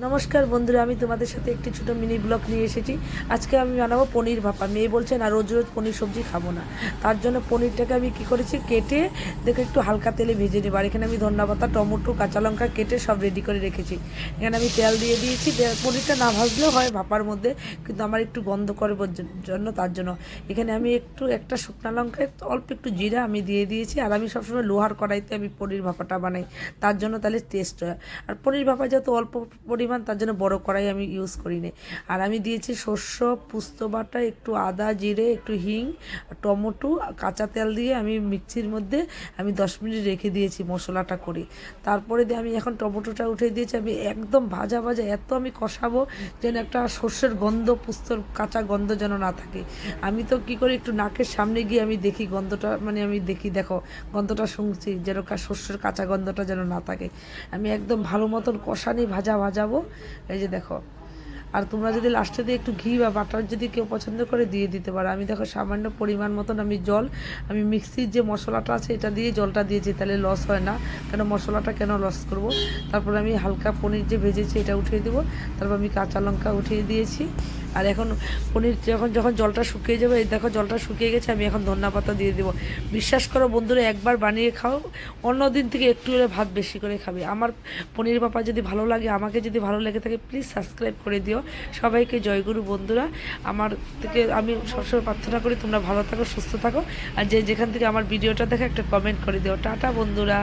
নমস্কার বন্ধুরা, আমি তোমাদের সাথে একটি ছোটো মিনি ব্লগ নিয়ে এসেছি। আজকে আমি বানাবো পনির ভাপা। মেয়ে বলছে না, রোজ রোজ পনির সবজি খাবো না। তার জন্য পনিরটাকে আমি কী করেছি, কেটে দেখে একটু হালকা তেলে ভেজে নেবো। আর এখানে আমি ধন্যপাতা, টমেটো, কাঁচা লঙ্কা কেটে সব রেডি করে রেখেছি। এখানে আমি তেল দিয়ে দিয়েছি। পনিরটা না ভাজলেও হয় ভাপার মধ্যে, কিন্তু আমার একটু গন্ধ করবার জন্য, তার জন্য এখানে আমি একটা শুকনো লঙ্কা, অল্প একটু জিরা আমি দিয়ে দিয়েছি। আর আমি সবসময় লোহার কড়াইতে আমি পনির ভাপাটা বানাই, তার জন্য তাহলে টেস্ট হয়। আর পনির ভাপা যেহেতু অল্প পরিমাণ, তার জন্য বড় কড়াই আমি ইউজ করি নি। আর আমি দিয়েছি শস্য পুস্ত বাটা, একটু আদা, জিরে, একটু হিং, টমেটো, কাঁচা তেল দিয়ে আমি মিক্সির মধ্যে আমি 10 মিনিট রেখে দিয়েছি মশলাটা করে। তারপরে দিয়ে আমি এখন টমেটোটা উঠে দিয়েছি। আমি একদম ভাজা ভাজা এত আমি কষাবো যেন একটা শস্যের গন্ধ, পুস্তর কাঁচা গন্ধ যেন না থাকে। আমি তো কী করি, একটু নাকের সামনে গিয়ে আমি দেখি গন্ধটা, মানে আমি দেখি, দেখো গন্ধটা শুনছি, যেন শস্যের কাঁচা গন্ধটা যেন না থাকে। আমি একদম ভালো মতন কষানি ভাজাবো। এই যে দেখো। আর তোমরা যদি লাস্টে দিয়ে একটু ঘি বা বাটার যদি কেউ পছন্দ করে দিয়ে দিতে পারো। আমি দেখো সামান্য পরিমাণ মতন আমি জল, আমি মিক্সির যে মশলাটা আছে এটা দিয়ে জলটা দিয়েছি, তাহলে লস হয় না। কেন মশলাটা কেন লস করব। তারপর আমি হালকা পনির যে ভেজেছি এটা উঠিয়ে দেবো। তারপর আমি কাঁচা লঙ্কা উঠিয়ে দিয়েছি। আর এখন পনির যখন জলটা শুকিয়ে যাবে, এই দেখো জলটা শুকিয়ে গেছে, আমি এখন ধন্যপাতা দিয়ে দেবো। বিশ্বাস করো বন্ধুরা, একবার বানিয়ে খাও, অন্য দিন থেকে একটু হলে ভাত বেশি করে খাবে। আমার পনির ভাপা যদি ভালো লাগে, আমাকে যদি ভালো লেগে থাকে, প্লিজ সাবস্ক্রাইব করে দিও। সবাইকে জয়গুরু বন্ধুরা। আমার থেকে আমি সবসময় প্রার্থনা করি তোমরা ভালো থাকো, সুস্থ থাকো। আর যেখান থেকে আমার ভিডিওটা দেখে একটা কমেন্ট করে দিও। টাটা বন্ধুরা।